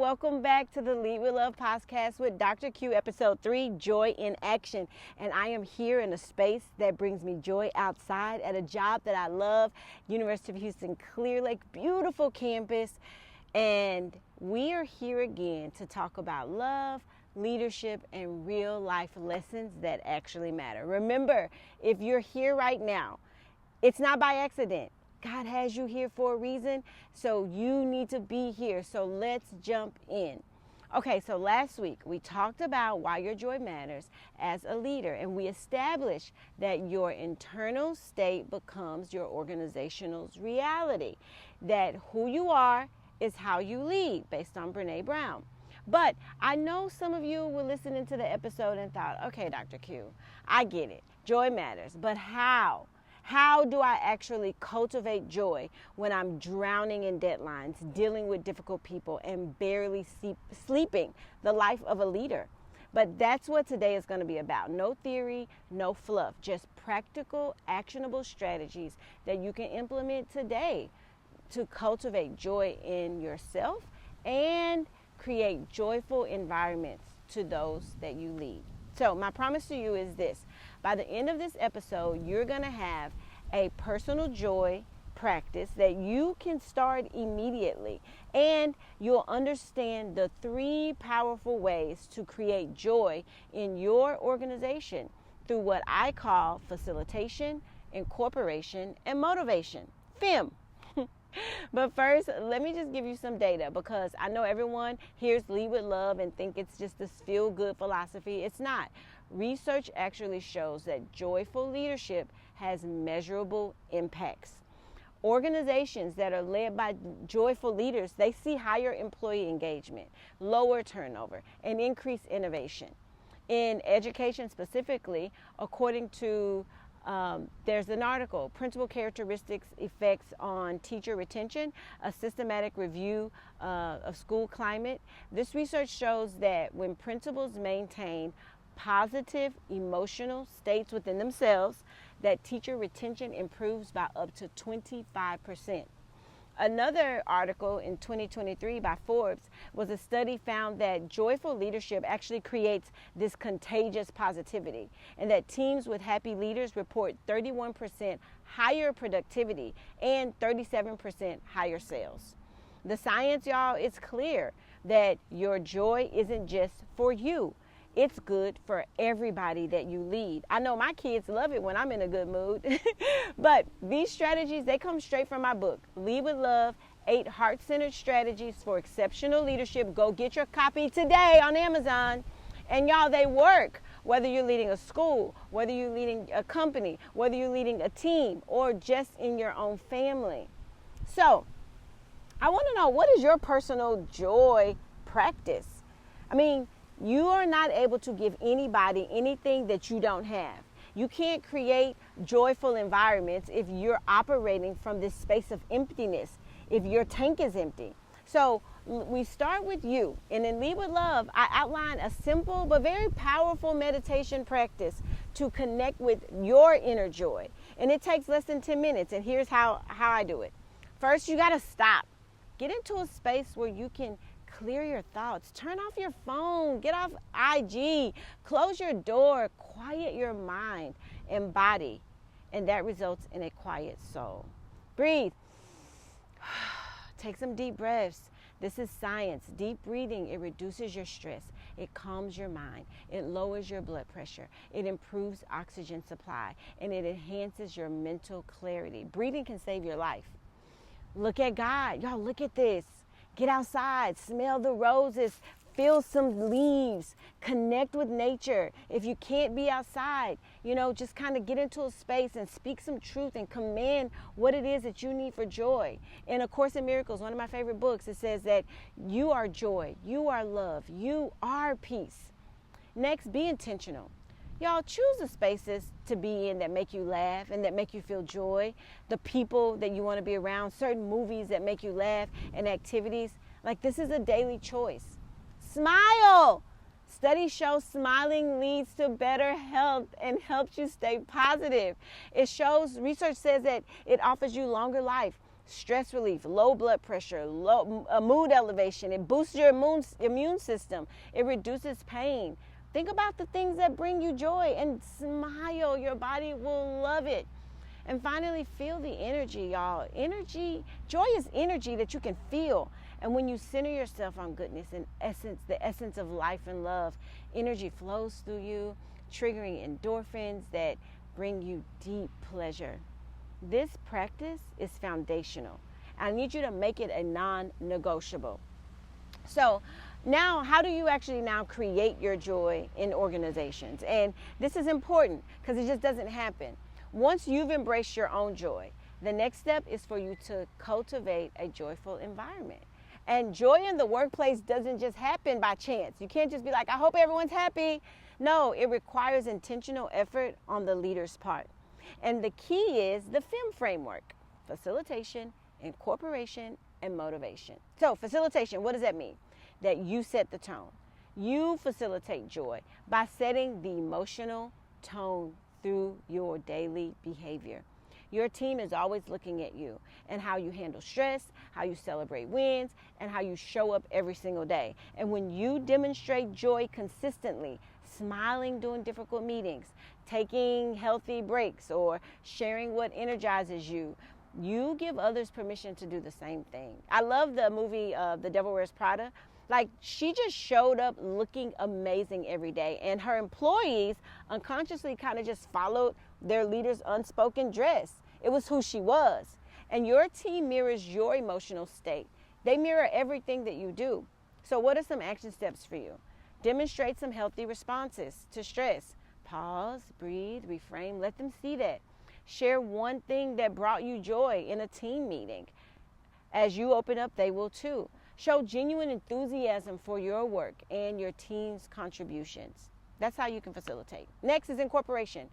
welcome back to the Lead with Love podcast with Dr. Q, episode 3, Joy in Action. And I am here in a space that brings me joy outside at a job that I love, University of Houston Clear Lake, beautiful campus. And we are here again to talk about love, leadership, and real life lessons that actually matter. Remember, if you're here right now, it's not by accident. God has you here for a reason, so you need to be here. So let's jump in. Okay, so last week we talked about why your joy matters as a leader, and we established that your internal state becomes your organizational's reality, that who you are is how you lead, based on Brené Brown. But I know some of you were listening to the episode and thought, okay, Dr. Q, I get it. Joy matters, but how? How do I actually cultivate joy when I'm drowning in deadlines, dealing with difficult people, and barely sleeping the life of a leader? But that's what today is going to be about. No theory, no fluff, just practical, actionable strategies that you can implement today to cultivate joy in yourself and create joyful environments to those that you lead. So my promise to you is this. By the end of this episode, you're going to have a personal joy practice that you can start immediately. And you'll understand the 3 powerful ways to create joy in your organization through what I call facilitation, incorporation, and motivation. FIM. But first, let me just give you some data, because I know everyone hears Lead with Love and think it's just this feel-good philosophy. It's not. Research actually shows that joyful leadership has measurable impacts. Organizations that are led by joyful leaders, they see higher employee engagement, lower turnover, and increased innovation. In education specifically, according to there's an article, Principal Characteristics Effects on Teacher Retention, a systematic review of school climate. This research shows that when principals maintain positive emotional states within themselves, that teacher retention improves by up to 25%. Another article in 2023 by Forbes was a study found that joyful leadership actually creates this contagious positivity, and that teams with happy leaders report 31% higher productivity and 37% higher sales. The science, y'all, is clear that your joy isn't just for you. It's good for everybody that you lead. I know my kids love it when I'm in a good mood. But these strategies, they come straight from my book, Lead with Love, 8 Heart-Centered Strategies for Exceptional Leadership. Go get your copy today on Amazon. And y'all, they work. Whether you're leading a school, whether you're leading a company, whether you're leading a team, or just in your own family. So, I want to know, what is your personal joy practice? I mean, you are not able to give anybody anything that you don't have. You can't create joyful environments if you're operating from this space of emptiness, if your tank is empty. So we start with you. And in Lead with Love, I outline a simple but very powerful meditation practice to connect with your inner joy. And it takes less than 10 minutes. And here's how I do it. First, you got to stop. Get into a space where you can clear your thoughts. Turn off your phone. Get off IG. Close your door. Quiet your mind and body. And that results in a quiet soul. Breathe. Take some deep breaths. This is science. Deep breathing, it reduces your stress. It calms your mind. It lowers your blood pressure. It improves oxygen supply. And it enhances your mental clarity. Breathing can save your life. Look at God. Y'all, look at this. Get outside, smell the roses, feel some leaves, connect with nature. If you can't be outside, just kind of get into a space and speak some truth and command what it is that you need for joy. In A Course in Miracles, one of my favorite books, it says that you are joy, you are love, you are peace. Next, be intentional. Y'all, choose the spaces to be in that make you laugh and that make you feel joy. The people that you want to be around, certain movies that make you laugh, and activities. Like, this is a daily choice. Smile. Studies show smiling leads to better health and helps you stay positive. Research says that it offers you longer life. stress relief, low blood pressure, mood elevation. It boosts your immune system. It reduces pain. Think about the things that bring you joy and smile. Your body will love it. And finally, feel the energy, y'all. Joy is energy that you can feel. And when you center yourself on goodness and essence, the essence of life and love, energy flows through you, triggering endorphins that bring you deep pleasure. This practice is foundational. I need you to make it a non-negotiable. So now, how do you actually now create your joy in organizations? And this is important because it just doesn't happen. Once you've embraced your own joy, the next step is for you to cultivate a joyful environment. And joy in the workplace doesn't just happen by chance. You can't just be like, I hope everyone's happy. No, it requires intentional effort on the leader's part. And the key is the FEM framework: facilitation, incorporation, and motivation. So facilitation, what does that mean? That you set the tone. You facilitate joy by setting the emotional tone through your daily behavior. Your team is always looking at you and how you handle stress, how you celebrate wins, and how you show up every single day. And when you demonstrate joy consistently, smiling during difficult meetings, taking healthy breaks, or sharing what energizes you, you give others permission to do the same thing. I love the movie The Devil Wears Prada. Like, she just showed up looking amazing every day, and her employees unconsciously kind of just followed their leader's unspoken dress. It was who she was. And your team mirrors your emotional state. They mirror everything that you do. So what are some action steps for you? Demonstrate some healthy responses to stress. Pause, breathe, reframe, let them see that. Share one thing that brought you joy in a team meeting. As you open up, they will too. Show genuine enthusiasm for your work and your team's contributions. That's how you can facilitate. Next is incorporation.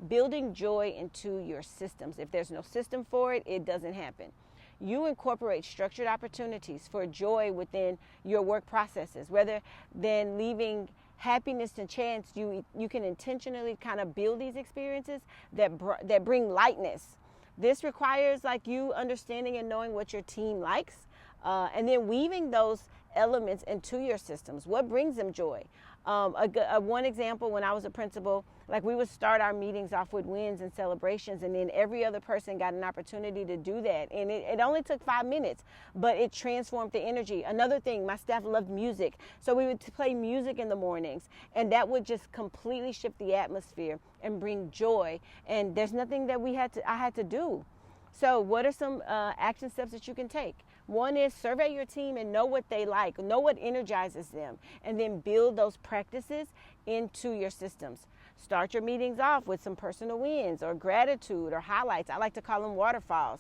Building joy into your systems. If there's no system for it, it doesn't happen. You incorporate structured opportunities for joy within your work processes. Rather than leaving happiness to chance, you can intentionally kind of build these experiences that bring lightness. This requires like you understanding and knowing what your team likes, and then weaving those elements into your systems. What brings them joy? One example, when I was a principal, like we would start our meetings off with wins and celebrations, and then every other person got an opportunity to do that. And it only took 5 minutes, but it transformed the energy. Another thing, my staff loved music. So we would play music in the mornings, and that would just completely shift the atmosphere and bring joy. And there's nothing that I had to do. So what are some action steps that you can take? One is survey your team and know what they like, know what energizes them, and then build those practices into your systems. Start your meetings off with some personal wins or gratitude or highlights. I like to call them waterfalls.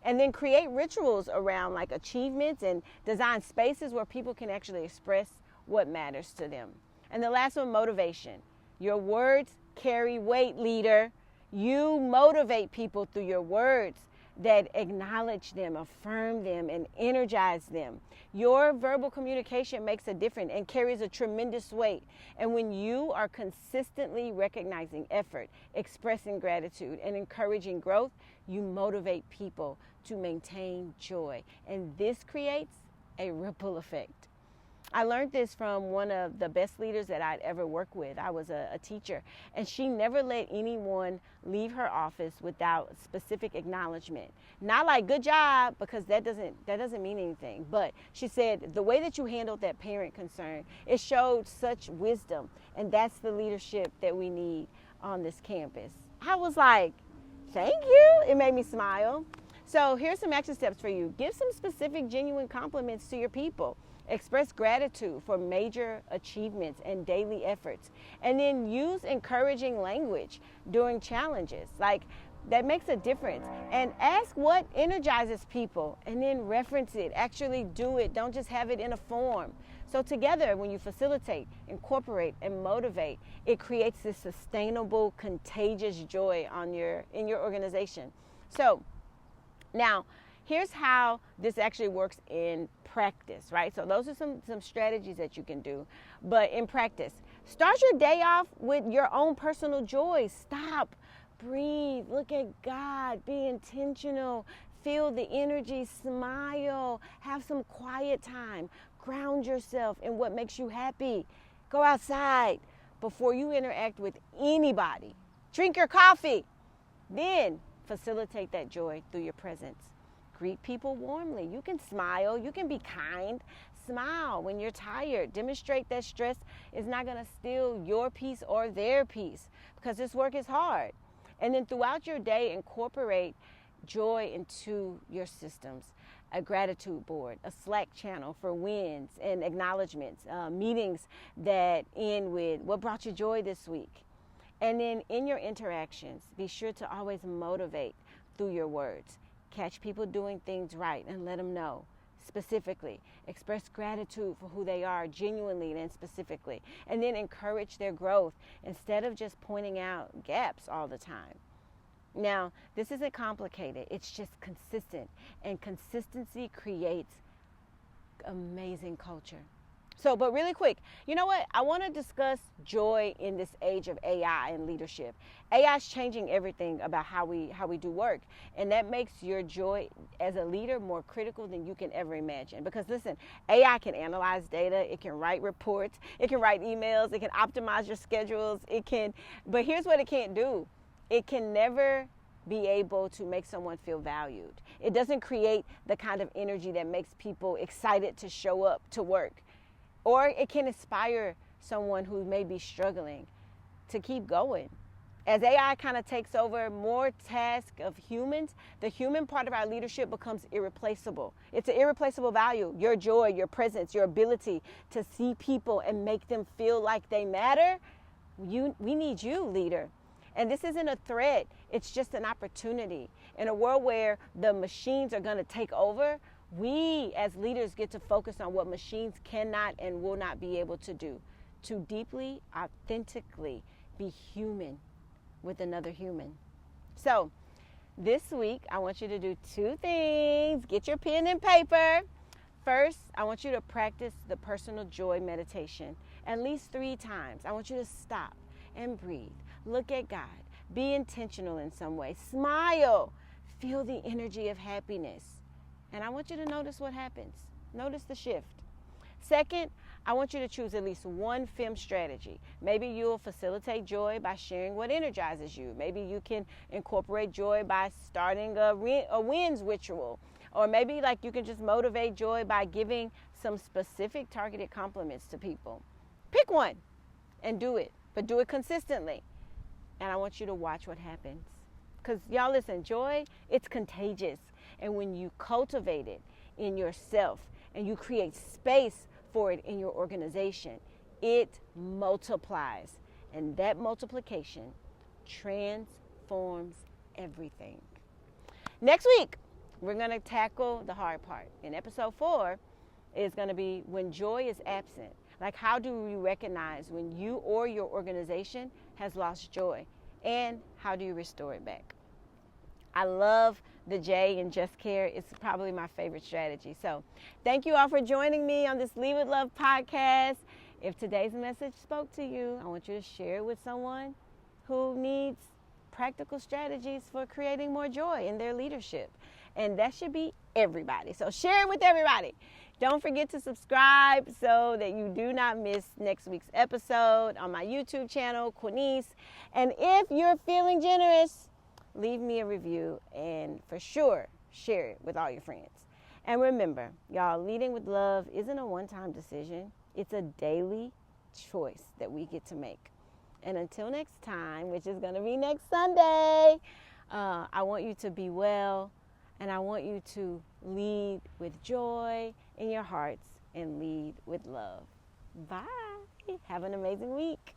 And then create rituals around like achievements and design spaces where people can actually express what matters to them. And the last one, motivation. Your words carry weight, leader. You motivate people through your words that acknowledge them, affirm them, and energize them. Your verbal communication makes a difference and carries a tremendous weight. And when you are consistently recognizing effort, expressing gratitude, and encouraging growth, you motivate people to maintain joy. And this creates a ripple effect. I learned this from one of the best leaders that I'd ever worked with. I was a teacher, and she never let anyone leave her office without specific acknowledgement. Not like good job, because that doesn't mean anything. But she said the way that you handled that parent concern, it showed such wisdom, and that's the leadership that we need on this campus. I was like, thank you. It made me smile. So here's some action steps for you. Give some specific, genuine compliments to your people. Express gratitude for major achievements and daily efforts. And then use encouraging language during challenges. Like, that makes a difference. And ask what energizes people and then reference it. Actually do it. Don't just have it in a form. So together, when you facilitate, incorporate, and motivate, it creates this sustainable, contagious joy in your organization. So now, here's how this actually works in practice, right? So those are some strategies that you can do. But in practice, start your day off with your own personal joy. Stop Breathe. Look at God. Be intentional. Feel the energy. Smile. Have some quiet time. Ground yourself in what makes you happy. Go outside before you interact with anybody. Drink your coffee. Then facilitate that joy through your presence. Greet people warmly. You can smile. You can be kind. Smile when you're tired. Demonstrate that stress is not going to steal your peace or their peace, because this work is hard. And then throughout your day, incorporate joy into your systems. A gratitude board, a Slack channel for wins and acknowledgments, meetings that end with what brought you joy this week. And then in your interactions, be sure to always motivate through your words. Catch people doing things right and let them know. Specifically, express gratitude for who they are genuinely and specifically, and then encourage their growth instead of just pointing out gaps all the time. Now, this isn't complicated. It's just consistent, and consistency creates amazing culture. So, but really quick, you know what? I want to discuss joy in this age of AI and leadership. AI is changing everything about how we do work, and that makes your joy as a leader more critical than you can ever imagine. Because listen, AI can analyze data, it can write reports, it can write emails, it can optimize your schedules, but here's what it can't do. It can never be able to make someone feel valued. It doesn't create the kind of energy that makes people excited to show up to work. Or it can inspire someone who may be struggling to keep going. As AI kind of takes over more tasks of humans, the human part of our leadership becomes irreplaceable. It's an irreplaceable value. Your joy, your presence, your ability to see people and make them feel like they matter. We need you, leader. And this isn't a threat. It's just an opportunity. In a world where the machines are going to take over, we as leaders get to focus on what machines cannot and will not be able to do. To deeply, authentically be human with another human. So this week, I want you to do two things. Get your pen and paper. First, I want you to practice the personal joy meditation at least 3 times. I want you to stop and breathe. Look at God. Be intentional in some way. Smile. Feel the energy of happiness. And I want you to notice what happens. Notice the shift. Second, I want you to choose at least one FEM strategy. Maybe you'll facilitate joy by sharing what energizes you. Maybe you can incorporate joy by starting a wins ritual. Or maybe you can just motivate joy by giving some specific targeted compliments to people. Pick one and do it, but do it consistently. And I want you to watch what happens. Because y'all listen, joy, it's contagious. And when you cultivate it in yourself and you create space for it in your organization, it multiplies. And that multiplication transforms everything. Next week, we're going to tackle the hard part. In episode 4, it's going to be when joy is absent. How do we recognize when you or your organization has lost joy? And how do you restore it back? I love the J in Just Care. It's probably my favorite strategy. So thank you all for joining me on this Lead with Love podcast. If today's message spoke to you, I want you to share it with someone who needs practical strategies for creating more joy in their leadership. And that should be everybody. So share it with everybody. Don't forget to subscribe so that you do not miss next week's episode on my YouTube channel, Quinice. And if you're feeling generous, leave me a review and for sure share it with all your friends. And remember, y'all, leading with love isn't a one-time decision. It's a daily choice that we get to make. And until next time, which is going to be next Sunday, I want you to be well, and I want you to lead with joy in your hearts and lead with love. Bye. Have an amazing week.